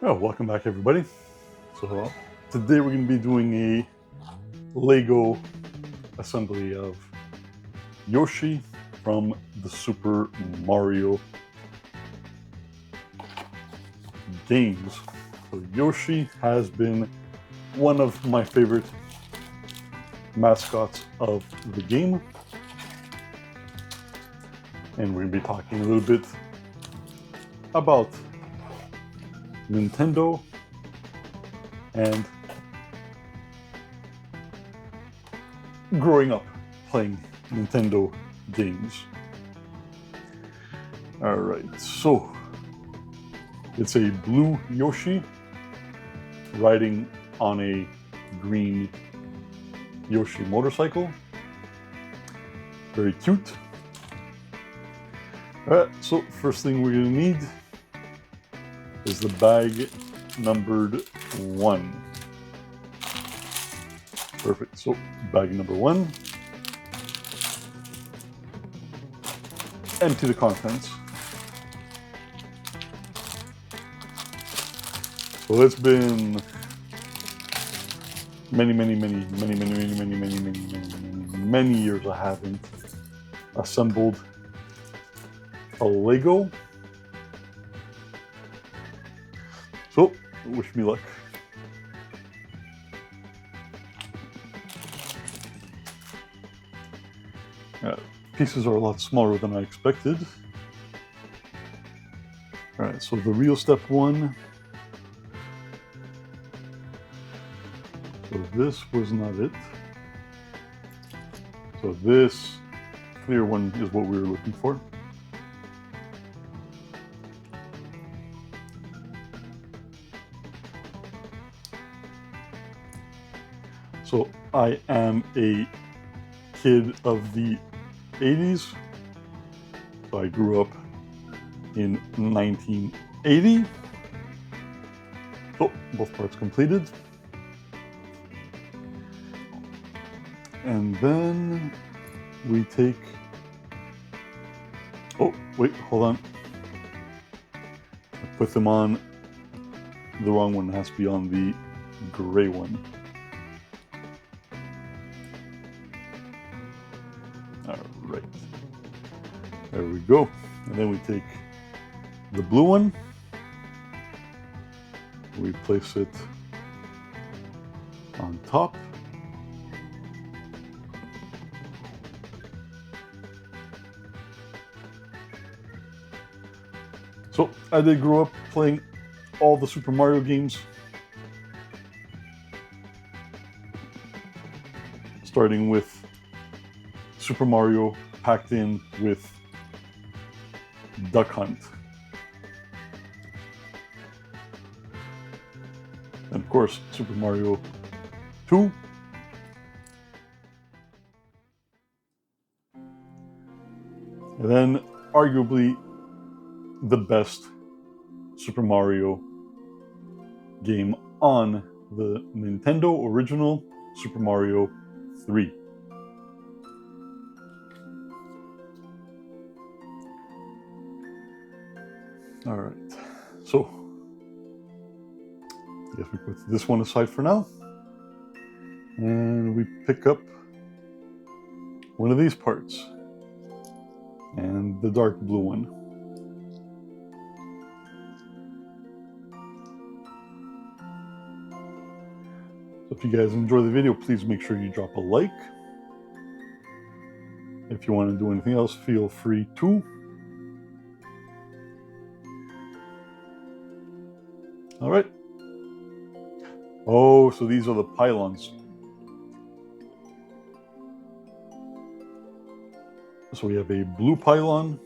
Oh, welcome back, everybody. So today we're going to be doing a Lego assembly of Yoshi from the Super Mario games. So Yoshi has been one of my favorite mascots of the game, and we're going to be talking a little bit about Nintendo and growing up playing Nintendo games. Alright, so it's a blue Yoshi riding on a green Yoshi motorcycle. Very cute. Alright, so first thing we're going to need is the bag numbered 1. Perfect. So bag number 1. Empty the contents. So it's been many years I haven't assembled a Lego. So, wish me luck. Pieces are a lot smaller than I expected. Alright, so the real step 1. So this was not it. So this clear one is what we were looking for. So I am a kid of the 80s. So I grew up in 1980. Oh, both parts completed. And then we take... Oh, wait, hold on. I put them on the wrong one. It has to be on the gray one. Alright. There we go. And then we take the blue one. We place it on top. So I did grow up playing all the Super Mario games, starting with Super Mario packed in with Duck Hunt. And of course, Super Mario 2. And then arguably the best Super Mario game on the Nintendo original, Super Mario 3. Alright, so I guess we put this one aside for now. And we pick up one of these parts. And the dark blue one. So if you guys enjoy the video, please make sure you drop a like. If you want to do anything else, feel free to. All right. Oh, so these are the pylons. So we have a blue pylon.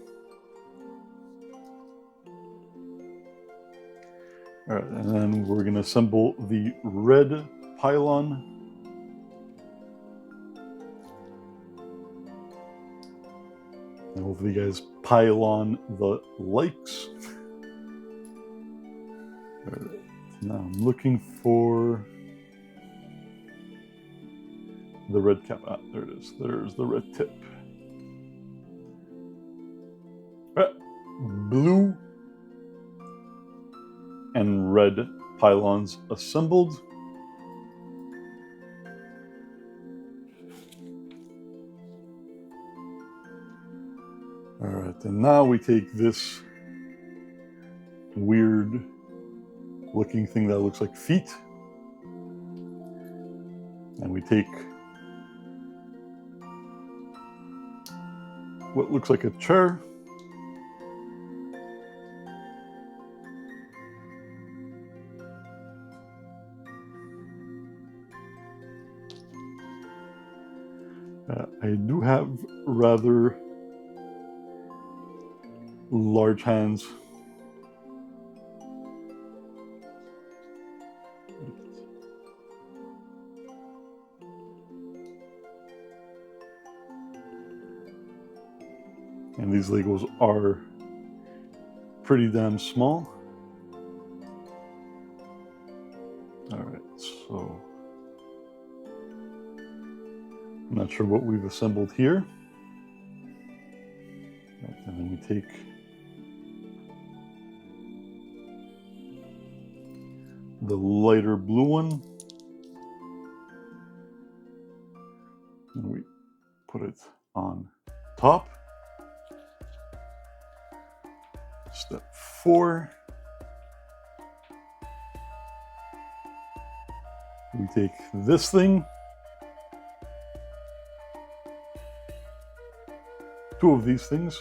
All right, and then we're going to assemble the red pylon. And hopefully you guys pile on the likes. All right. Now I'm looking for the red cap. Ah, there it is. There's the red tip. Blue and red pylons assembled. All right, and now we take this weird looking thing that looks like feet, and we take what looks like a chair, I do have rather large hands. And these Legos are pretty damn small. All right, so I'm not sure what we've assembled here. Right, and then we take the lighter blue one and we put it on top. Step 4. We take this thing, 2 of these things,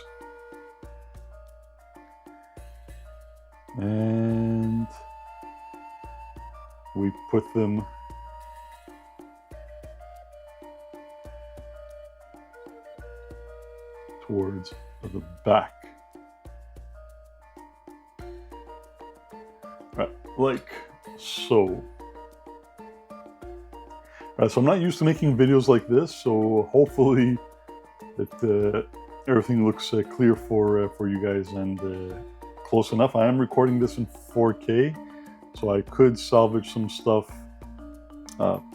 and we put them towards the back. Right, like so. Right, so I'm not used to making videos like this, so hopefully that everything looks clear for you guys and close enough. I am recording this in 4K, so I could salvage some stuff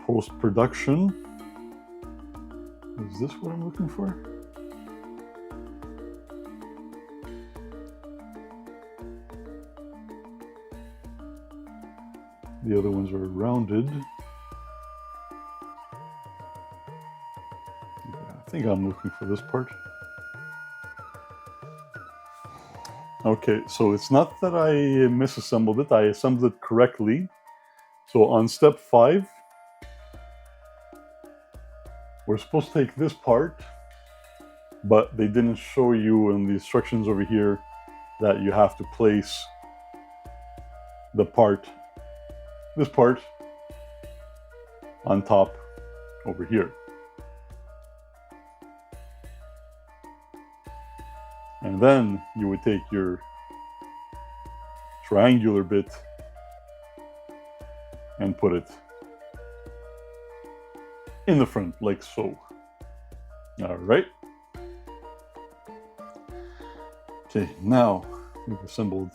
post-production. Is this what I'm looking for? The other ones are rounded. I think I'm looking for this part. Okay, so it's not that I misassembled it, I assembled it correctly. So on step 5, we're supposed to take this part, but they didn't show you in the instructions over here that you have to place the part, this part, on top over here. And then you would take your triangular bit and put it in the front, like so. All right. Okay, now we've assembled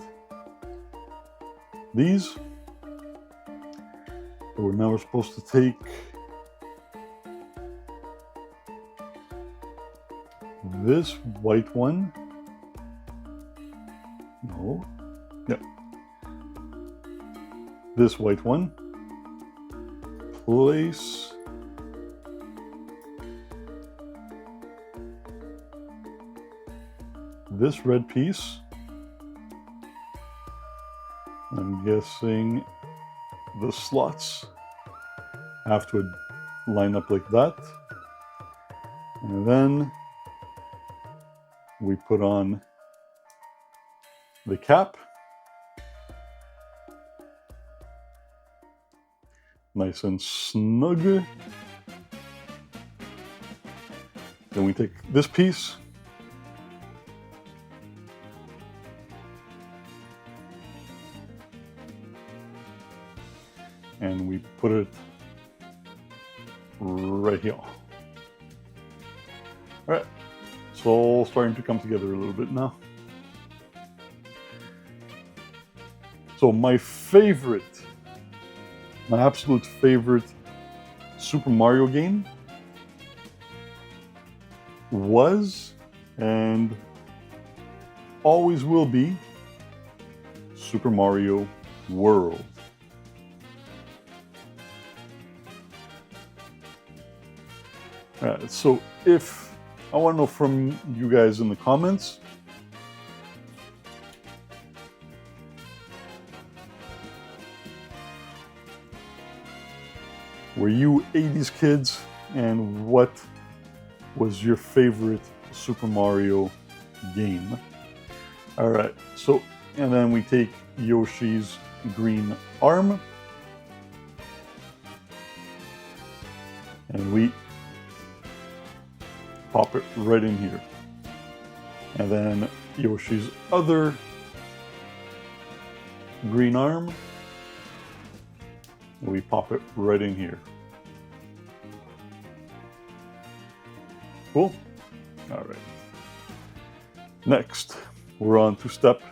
these. So now we're supposed to take this white one. No. Yep. This white one. Place this red piece. I'm guessing the slots have to line up like that. And then we put on the cap. Nice and snug. Then we take this piece. And we put it right here. All right, it's all starting to come together a little bit now. So my absolute favorite Super Mario game was and always will be Super Mario world. So if I want to know from you guys in the comments, were you 80s kids, and what was your favorite Super Mario game? All right, so, and then we take Yoshi's green arm, and we pop it right in here. And then Yoshi's other green arm, we pop it right in here. Cool. All right. Next, we're on to step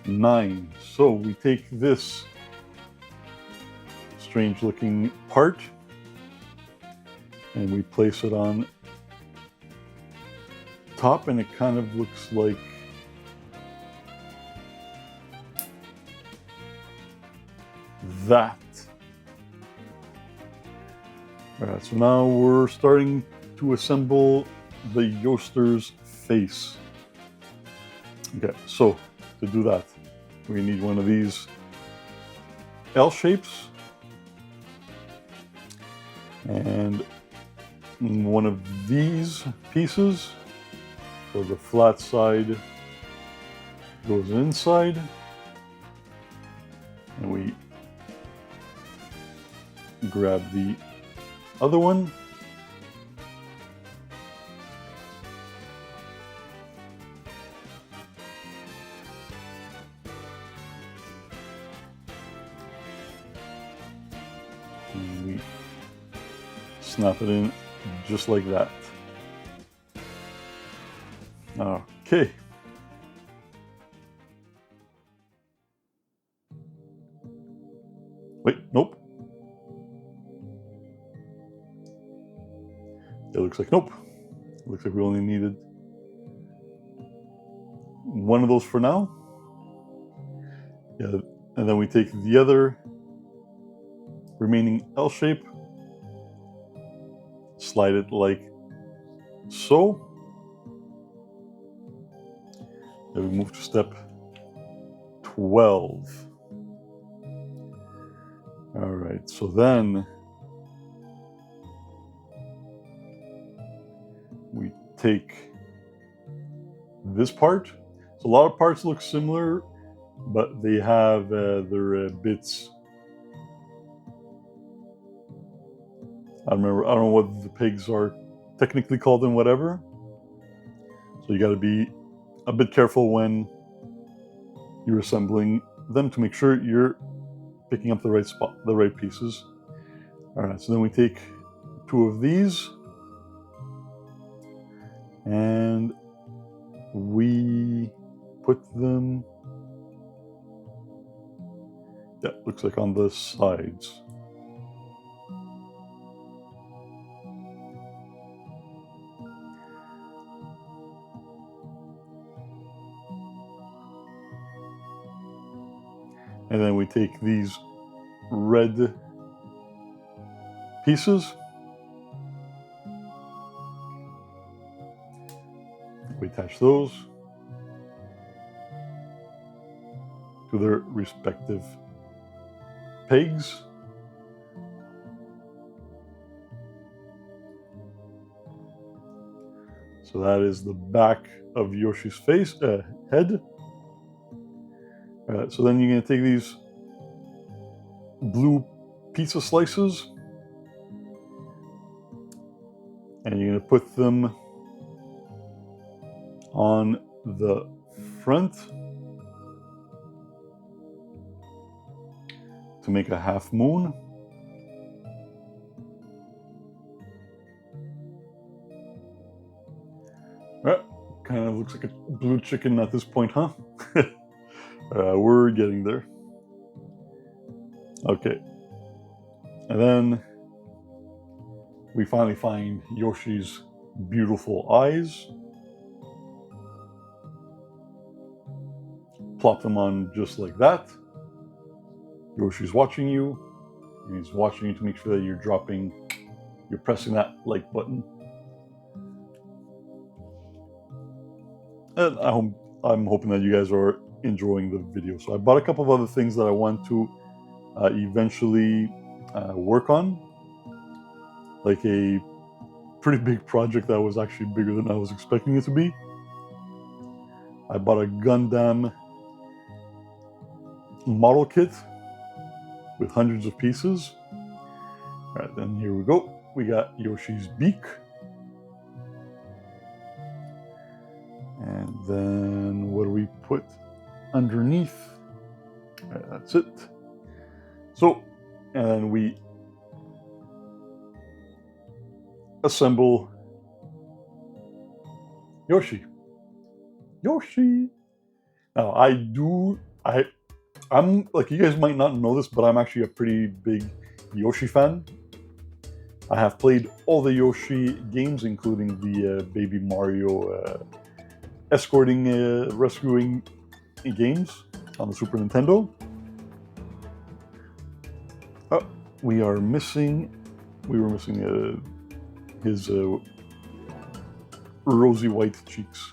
9. So we take this strange looking part and we place it on top, and it kind of looks like that. All right, so now we're starting to assemble the Yoster's face. Okay, so to do that, we need one of these L shapes and one of these pieces. So the flat side goes inside, and we grab the other one. And we snap it in just like that. Okay. Wait, nope. It looks like nope. It looks like we only needed one of those for now. Yeah, and then we take the other remaining L shape, slide it like so. Then we move to step 12. All right, so then we take this part. So a lot of parts look similar, but they have their bits. I don't know what the pigs are technically called and whatever. So you got to be a bit careful when you're assembling them to make sure you're picking up the right spot, the right pieces. All right, so then we take 2 of these and we put them, yeah, looks like on the sides. And then we take these red pieces, we attach those to their respective pegs. So that is the back of Yoshi's face, head. So then you're going to take these blue pizza slices and you're going to put them on the front to make a half moon. Kind of looks like a blue chicken at this point, huh? We're getting there. Okay. And then we finally find Yoshi's beautiful eyes. Plop them on just like that. Yoshi's watching you, and he's watching you to make sure that you're pressing that like button. And I'm hoping that you guys are enjoying the video. So I bought a couple of other things that I want to eventually work on, like a pretty big project that was actually bigger than I was expecting it to be. I bought a Gundam model kit with hundreds of pieces. All right, then here we go. We got Yoshi's beak. And then what do we put underneath? All right, that's it. So, and then we assemble Yoshi. Yoshi. Now I'm like, you guys might not know this, but I'm actually a pretty big Yoshi fan. I have played all the Yoshi games, including the Baby Mario escorting, rescuing games on the Super Nintendo. Oh, we were missing his rosy white cheeks.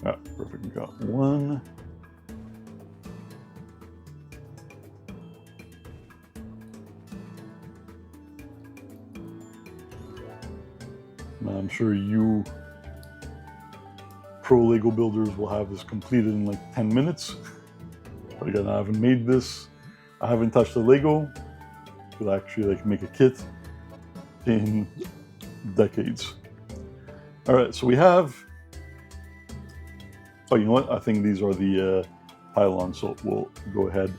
Ah, perfect, we got one. Now, I'm sure you pro Lego builders will have this completed in like 10 minutes. But again, I haven't made this. I haven't touched the Lego. Could actually like make a kit in decades. All right, so we have, oh, you know what? I think these are the pylons, so we'll go ahead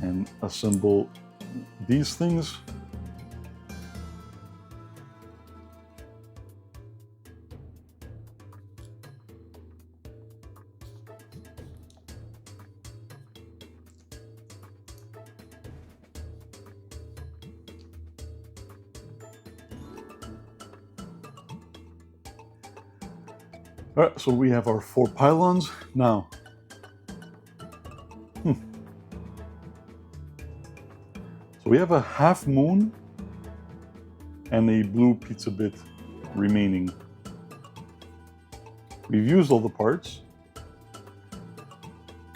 and assemble these things. All right, so we have our 4 pylons now. So we have a half moon and a blue pizza bit remaining. We've used all the parts,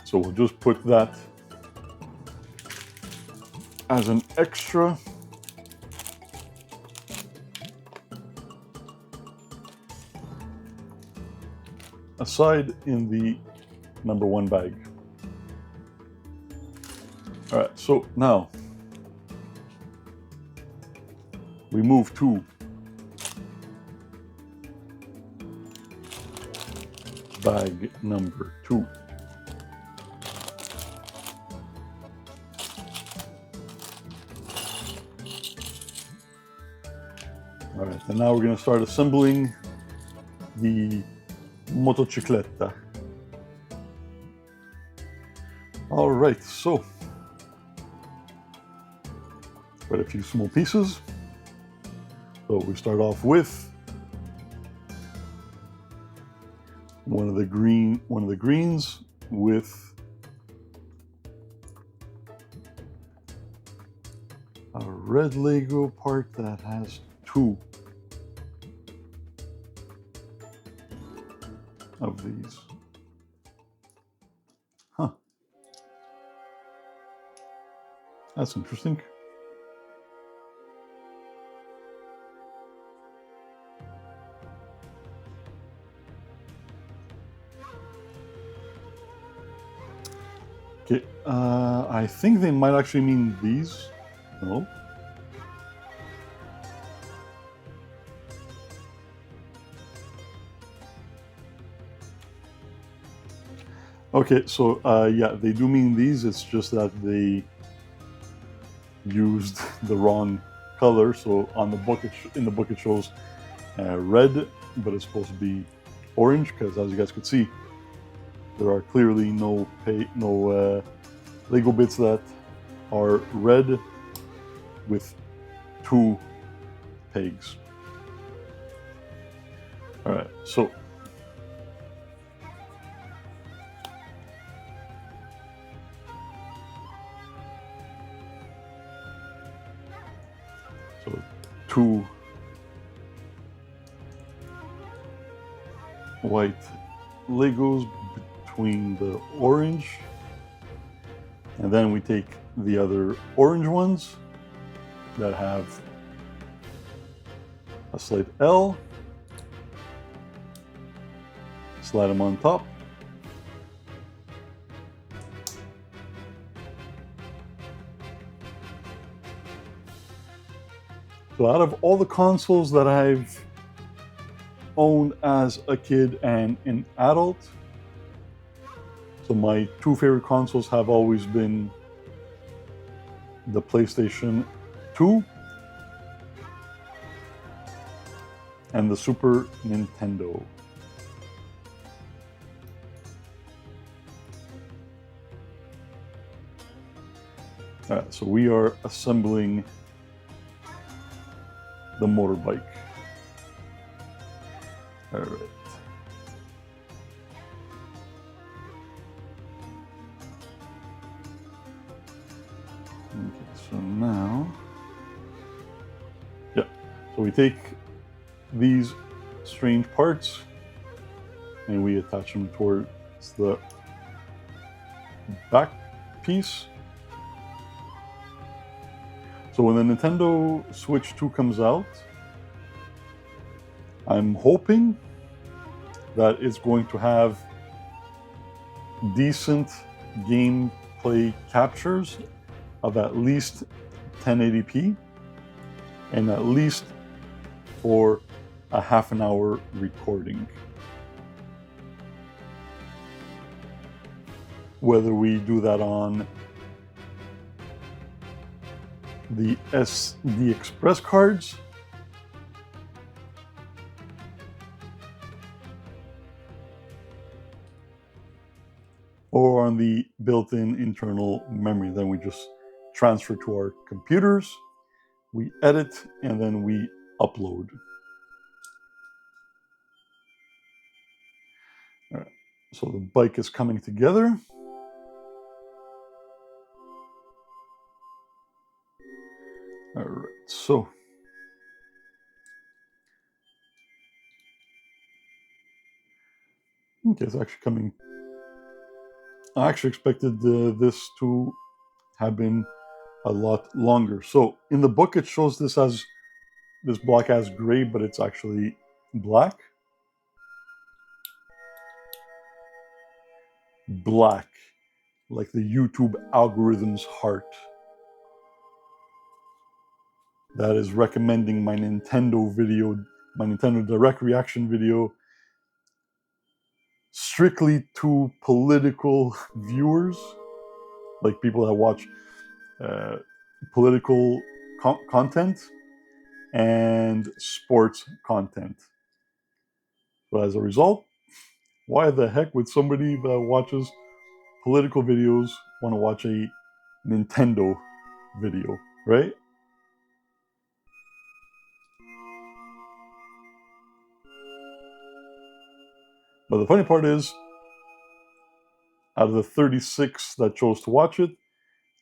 so we'll just put that as an extra. Aside in the number 1 bag. All right, so now we move to bag number 2. All right, and now we're going to start assembling the motocicletta. All right, so quite a few small pieces. So we start off with one of the greens with a red Lego part that has 2 of these. Huh. That's interesting. Okay, I think they might actually mean these. No. Okay, so yeah, they do mean these. It's just that they used the wrong color. So on the book, in the book it shows red, but it's supposed to be orange because, as you guys could see, There are clearly no Lego bits that are red with 2 pegs. All right, so So 2 white Legos between the orange, and then we take the other orange ones that have a slight L, slide them on top, so out of all the consoles that I've owned as a kid and an adult, so my 2 favorite consoles have always been the PlayStation 2 and the Super Nintendo. All right, so we are assembling the motorbike. All right. Okay, so now, yeah, so we take these strange parts and we attach them towards the back piece. So when the Nintendo Switch 2 comes out, I'm hoping that it's going to have decent gameplay captures of at least 1080p and at least for a half an hour recording. Whether we do that on the SD Express cards or on the built-in internal memory, then we just transfer to our computers, we edit, and then we upload. All right, so the bike is coming together. All right, so okay, it's actually coming. I actually expected this to have been a lot longer. So in the book, it shows this block as gray, but it's actually black. Black, like the YouTube algorithm's heart that is recommending my Nintendo Direct reaction video strictly to political viewers, like people that watch political content and sports content. So as a result, why the heck would somebody that watches political videos want to watch a Nintendo video, right? But the funny part is, out of the 36 that chose to watch it,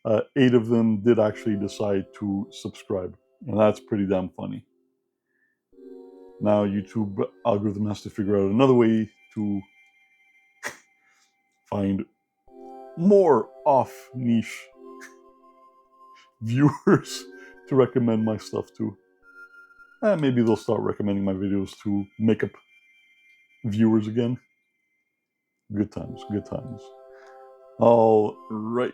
8 of them did actually decide to subscribe. And that's pretty damn funny. Now YouTube algorithm has to figure out another way to find more off niche viewers to recommend my stuff to. And maybe they'll start recommending my videos to makeup viewers again. Good times, good times. All right.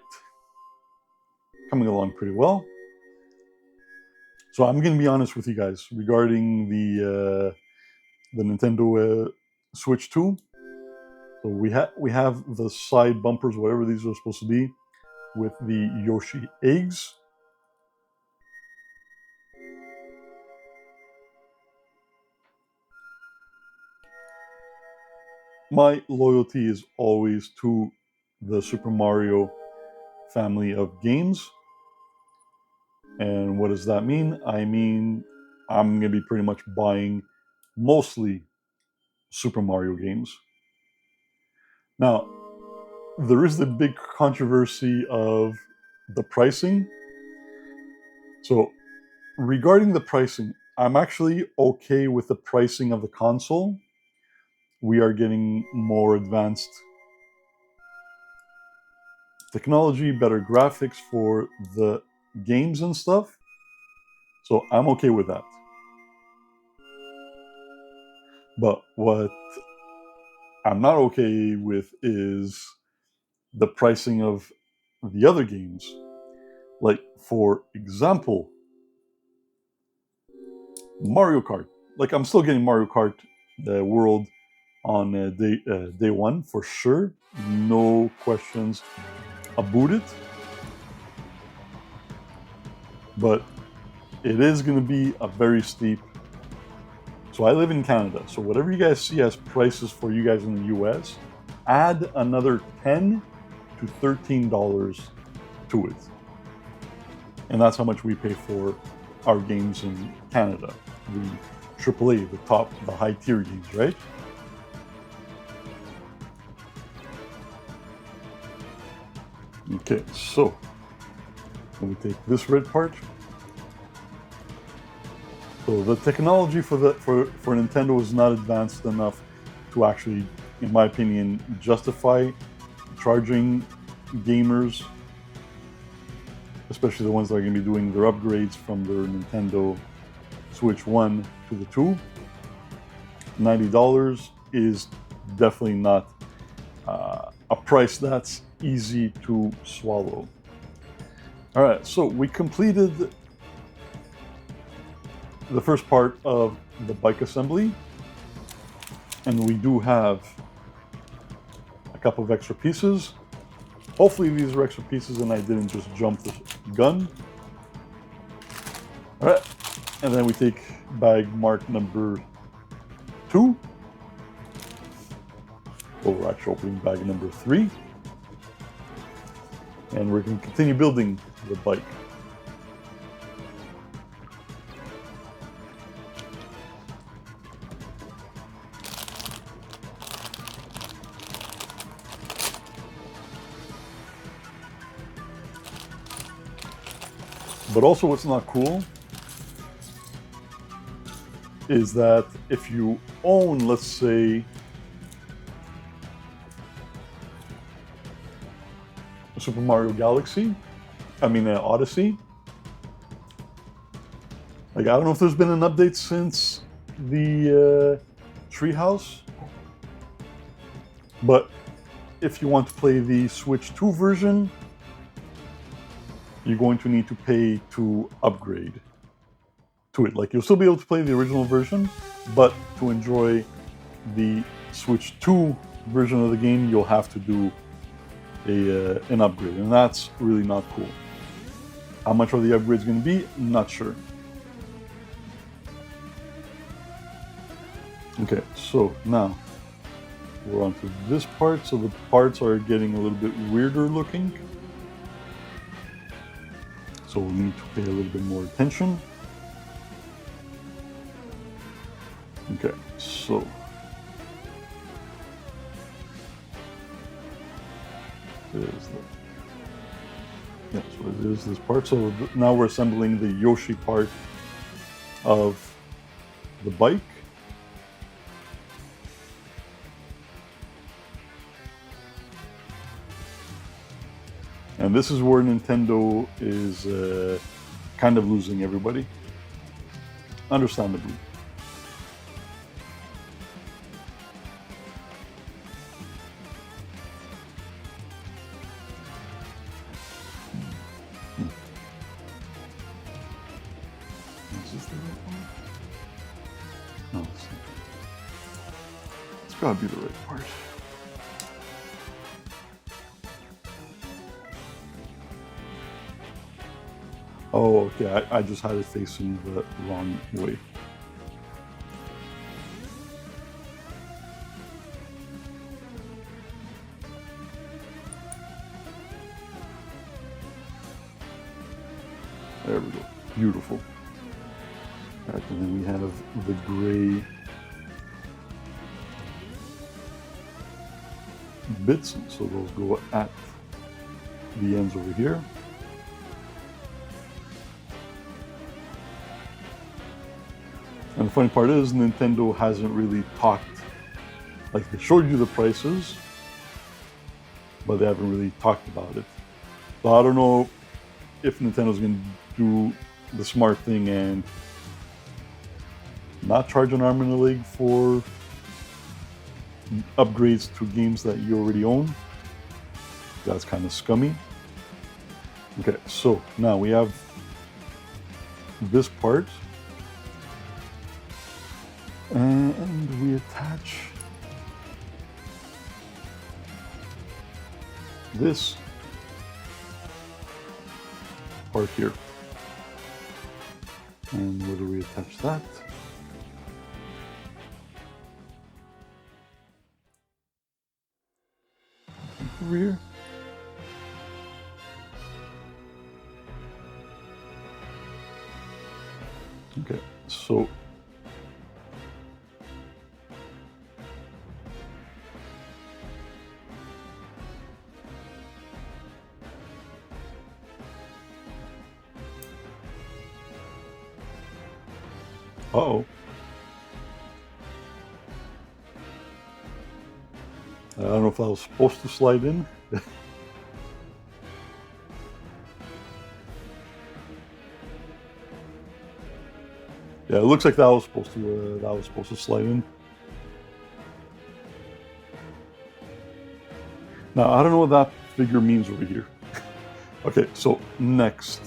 Coming along pretty well. So I'm going to be honest with you guys regarding the Nintendo Switch 2. So we have the side bumpers, whatever these are supposed to be, with the Yoshi eggs. my loyalty is always to the Super Mario family of games. And what does that mean? I mean, I'm going to be pretty much buying mostly Super Mario games. Now, there is the big controversy of the pricing. So, regarding the pricing, I'm actually okay with the pricing of the console. We are getting more advanced technology, better graphics for the games and stuff. So I'm okay with that. But what I'm not okay with is the pricing of the other games. Like, for example, Mario Kart. Like, I'm still getting Mario Kart the World on day one for sure. No questions about it. But it is going to be a very steep. So I live in Canada. So whatever you guys see as prices for you guys in the US, add another $10 to $13 to it. And that's how much we pay for our games in Canada. The AAA, the top, the high tier games, right? Okay, so let me take this red part. So the technology for Nintendo is not advanced enough to actually, in my opinion, justify charging gamers, especially the ones that are going to be doing their upgrades from their Nintendo Switch 1 to the 2. $90 is definitely not a price that's easy to swallow. All right, so we completed the first part of the bike assembly, and we do have a couple of extra pieces. Hopefully these are extra pieces and I didn't just jump the gun. All right, and then we take bag mark number 2. Well, we're actually opening bag number 3. And we're going to continue building the bike. But also what's not cool is that if you own, let's say, Super Mario Galaxy, Odyssey. Like, I don't know if there's been an update since the Treehouse, but if you want to play the Switch 2 version, you're going to need to pay to upgrade to it. Like, you'll still be able to play the original version, but to enjoy the Switch 2 version of the game, you'll have to do an upgrade, and that's really not cool. How much are the upgrades going to be? Not sure. Okay, so now we're on to this part. So the parts are getting a little bit weirder looking. So we need to pay a little bit more attention. Okay, so yeah, so it is this part. So now we're assembling the Yoshi part of the bike. And this is where Nintendo is kind of losing everybody, understandably. Is this the right one? No, it's gotta be the right part. Oh, okay, I just had it facing the wrong way. There we go. Beautiful. All right, and then we have the gray bits, so those go at the ends over here. And the funny part is Nintendo hasn't really talked, like they showed you the prices, but they haven't really talked about it. So I don't know if Nintendo's going to do the smart thing and not charge an arm and a leg for upgrades to games that you already own. That's kind of scummy. Okay, so now we have this part, and we attach this part here. And where do we attach that? Over here. Okay, so uh-oh. I don't know if I was supposed to slide in. Yeah, it looks like that was supposed to slide in. Now I don't know what that figure means over here. Okay, so next,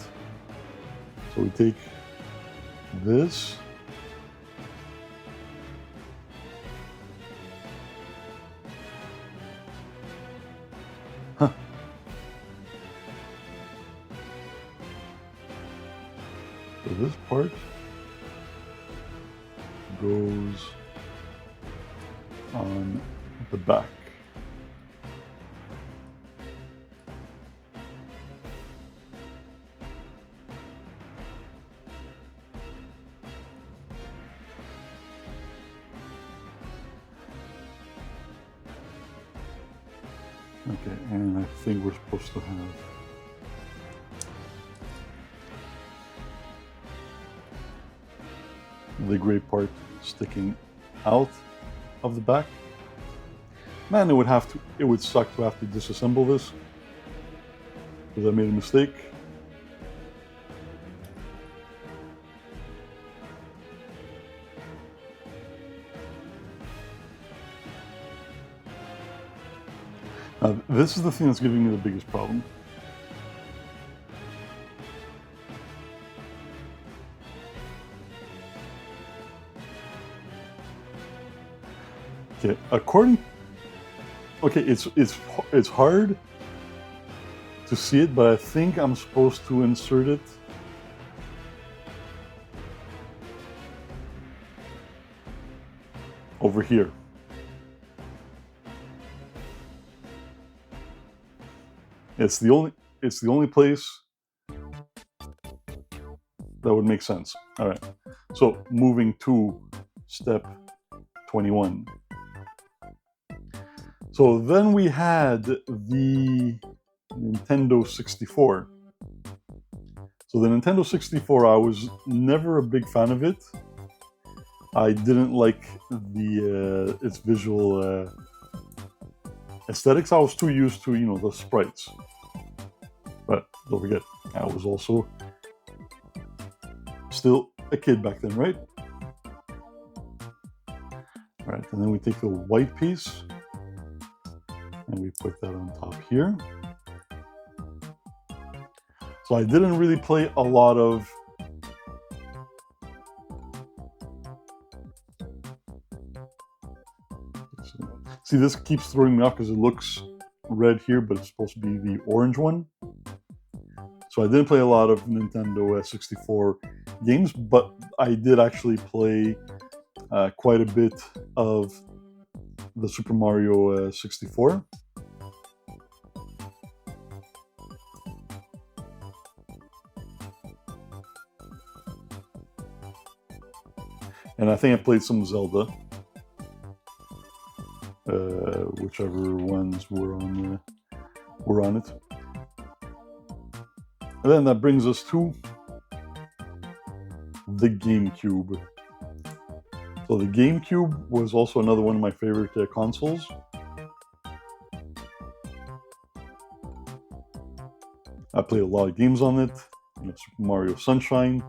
so we take this. Huh. So this part goes on the back. Okay, and I think we're supposed to have the gray part sticking out of the back. Man, it would suck to have to disassemble this because I made a mistake. Now, this is the thing that's giving me the biggest problem. Okay, it's hard to see it, but I think I'm supposed to insert it over here. It's the only place that would make sense. All right, so moving to step 21. So then we had the Nintendo 64. So the Nintendo 64, I was never a big fan of it. I didn't like its visual aesthetics. I was too used to, the sprites. But don't forget, I was also still a kid back then, right? All right, and then we take the white piece and we put that on top here. So I didn't really play a lot of see, this keeps throwing me off because it looks red here, but it's supposed to be the orange one. So I didn't play a lot of Nintendo 64 games, but I did actually play quite a bit of the Super Mario 64. And I think I played some Zelda, whichever ones were on it. And then that brings us to the GameCube. So the GameCube was also another one of my favorite consoles. I played a lot of games on it. Super Mario Sunshine,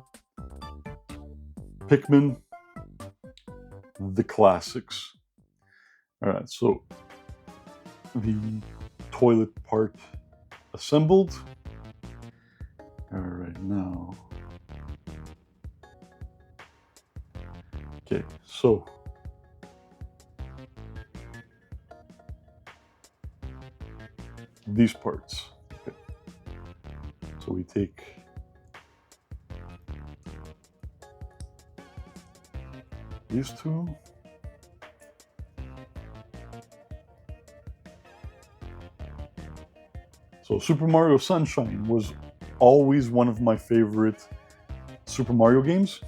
Pikmin, the classics. Alright, so the toilet part assembled. Alright, now. Okay, so these parts. Okay. So we take these two. So Super Mario Sunshine was always one of my favorite Super Mario games.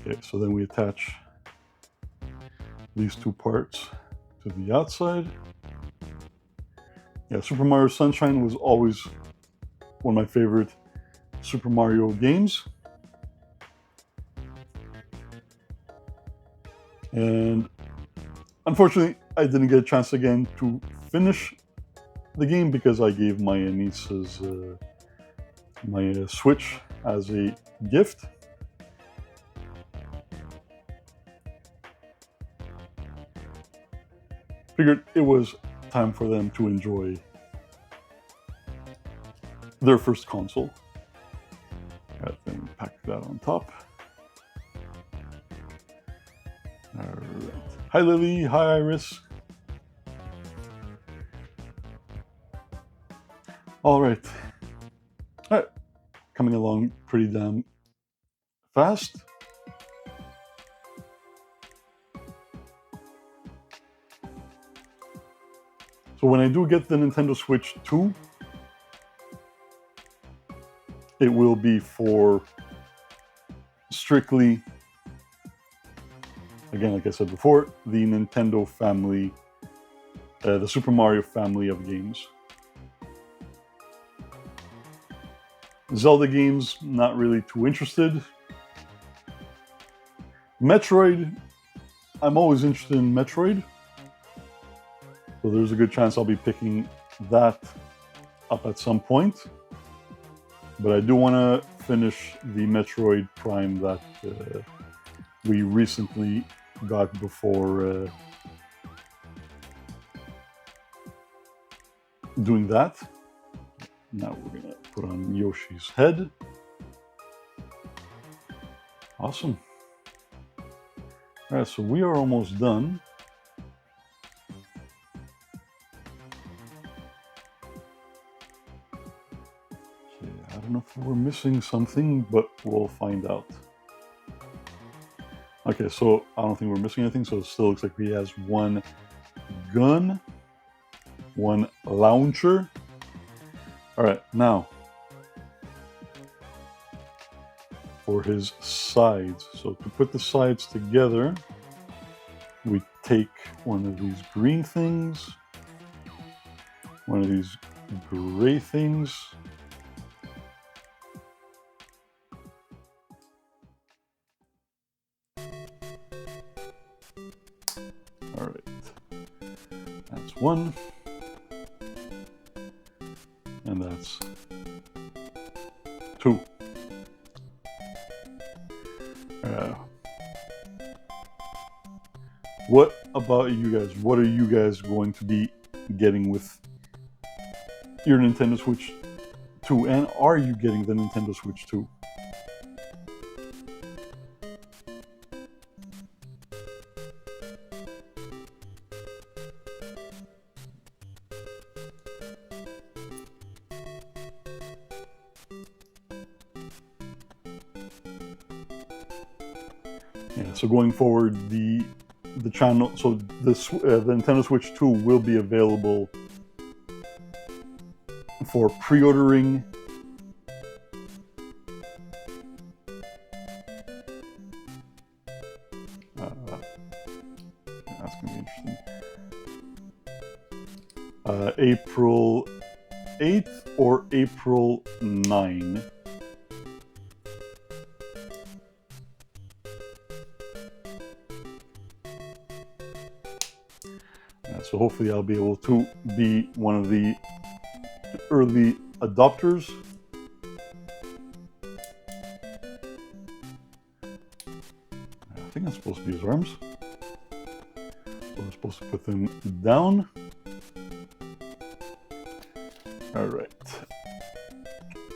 Okay, so then we attach these two parts to the outside. Yeah, Super Mario Sunshine was always one of my favorite Super Mario games. And unfortunately, I didn't get a chance again to finish the game because I gave my nieces my Switch as a gift. Figured it was time for them to enjoy their first console. Alright, then we pack that on top. Alright. Hi Lily, hi Iris. Alright. Alright. Coming along pretty damn fast. So when I do get the Nintendo Switch 2, it will be for strictly, again, like I said before, the Nintendo family, the Super Mario family of games. Zelda games, not really too interested. Metroid, I'm always interested in Metroid. So there's a good chance I'll be picking that up at some point. But I do want to finish the Metroid Prime that we recently got before doing that. Now we're going to put on Yoshi's head. Awesome. All right, so we are almost done. I don't know if we're missing something, but we'll find out. Okay, so I don't think we're missing anything, so it still looks like he has one gun, one launcher. All right, now for his sides. So to put the sides together, we take one of these green things, one of these gray things, all right, that's one, and that's two. What about you guys? What are you guys going to be getting with your Nintendo Switch 2? And are you getting the Nintendo Switch 2? Yeah, so going forward, the channel, so the Nintendo Switch 2 will be available for pre-ordering. That's going to be interesting. April 8th or April 9. So hopefully I'll be able to be one of the early adopters. I think I'm supposed to use arms. So I'm supposed to put them down. All right.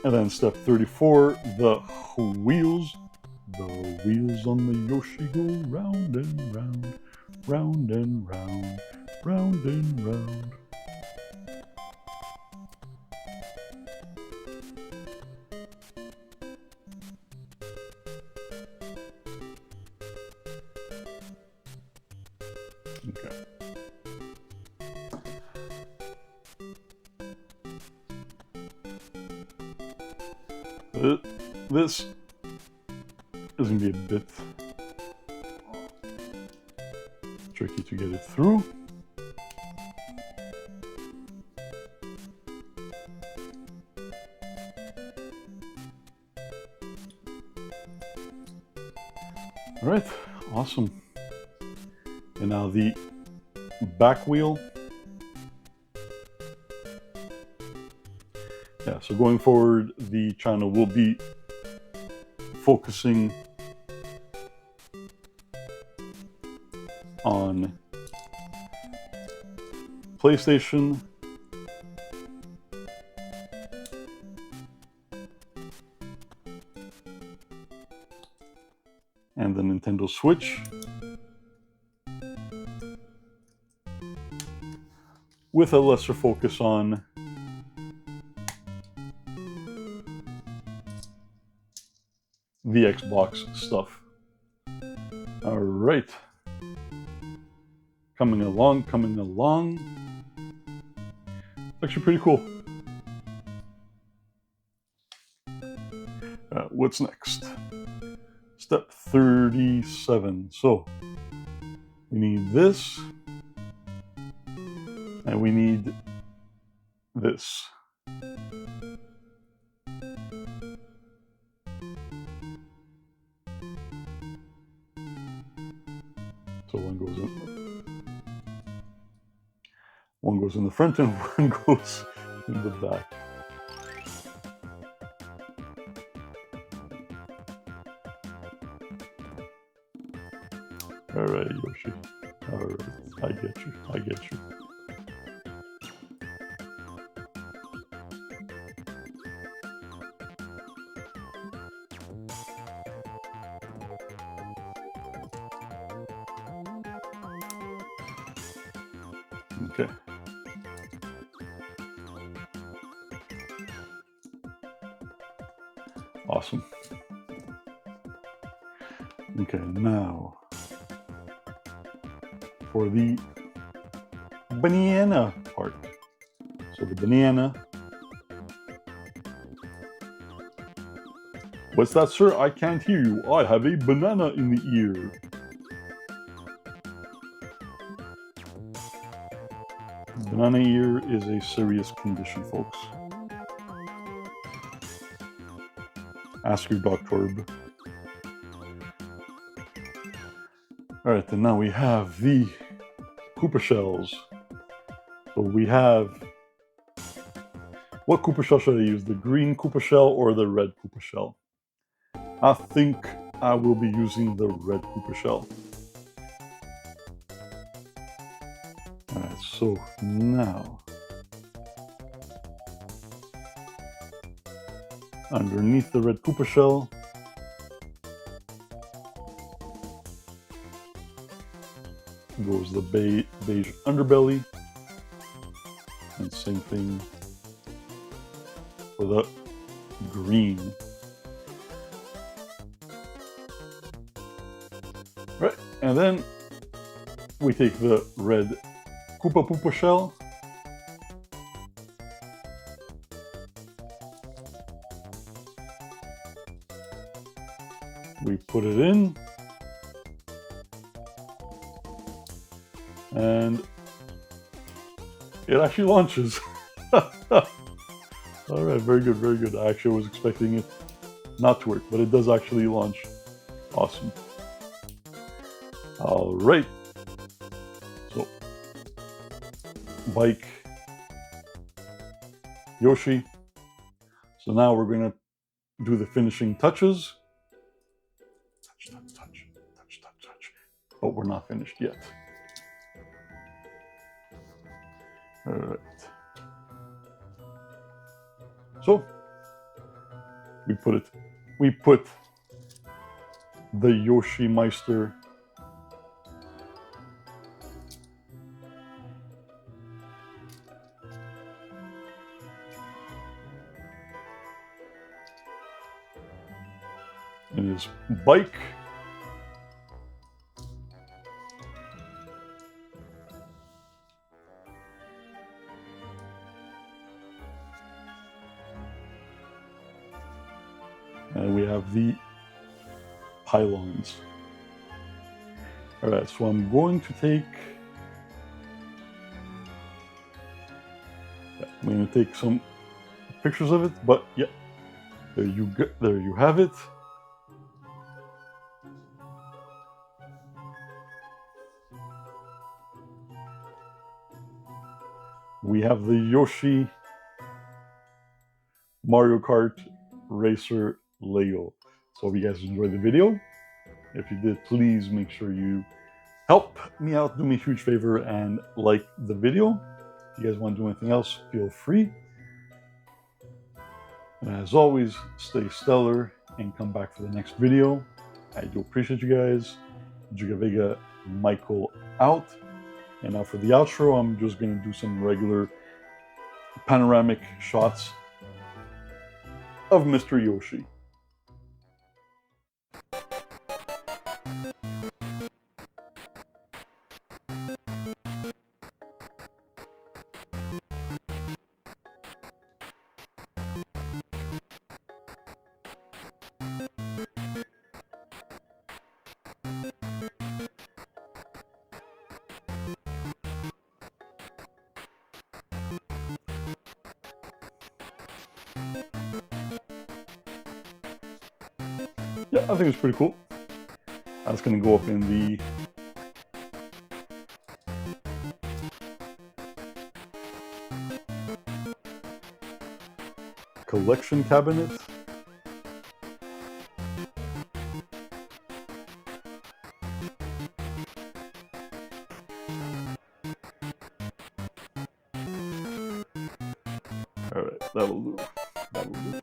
And then step 34, the wheels. The wheels on the Yoshi go round and round, round and round, round and round. Okay. This is going to be a bit tricky to get it through. All right, awesome. And now the back wheel. Yeah, so going forward, the channel will be focusing on PlayStation, and the Nintendo Switch, with a lesser focus on the Xbox stuff. All right. Coming along, coming along. It's actually pretty cool. What's next? Step 37. So we need this, and we need this. So one goes in the front and one goes in the back. All right, Yoshi. All right, I get you. I get you. Okay. Awesome. Okay, now for the banana part. So the banana. What's that, sir? I can't hear you. I have a banana in the ear. Banana ear is a serious condition, folks. Ask your doctor. Alright, and now we have the Koopa shells. So we have... What Koopa shell should I use? The green Koopa shell or the red Koopa shell? I think I will be using the red Koopa shell. Alright, so now... underneath the red Koopa shell, goes the beige underbelly, and same thing for the green. And then we take the red Koopa Poopa shell. We put it in. And it actually launches. All right, very good, very good. I actually was expecting it not to work, but it does actually launch. Awesome. All right. So, bike, Yoshi. So now we're gonna do the finishing touches. Touch, touch, touch, touch, touch, touch. But we're not finished yet. All right. So we put the Yoshi Meister in his bike. And we have the pylons. All right, so I'm going to take, I'm going to take some pictures of it, but yeah, there you have it. We have the Yoshi Mario Kart Racer Lego. So hope you guys enjoyed the video. If you did, please make sure you help me out, do me a huge favor, and like the video. If you guys want to do anything else, feel free. And as always, stay stellar and come back for the next video. I do appreciate you guys. Giga Vega Michael out. And now for the outro, I'm just going to do some regular panoramic shots of Mr. Yoshi. Yeah, I think it's pretty cool. That's going to go up in the collection cabinet. All right, that'll do. That'll do.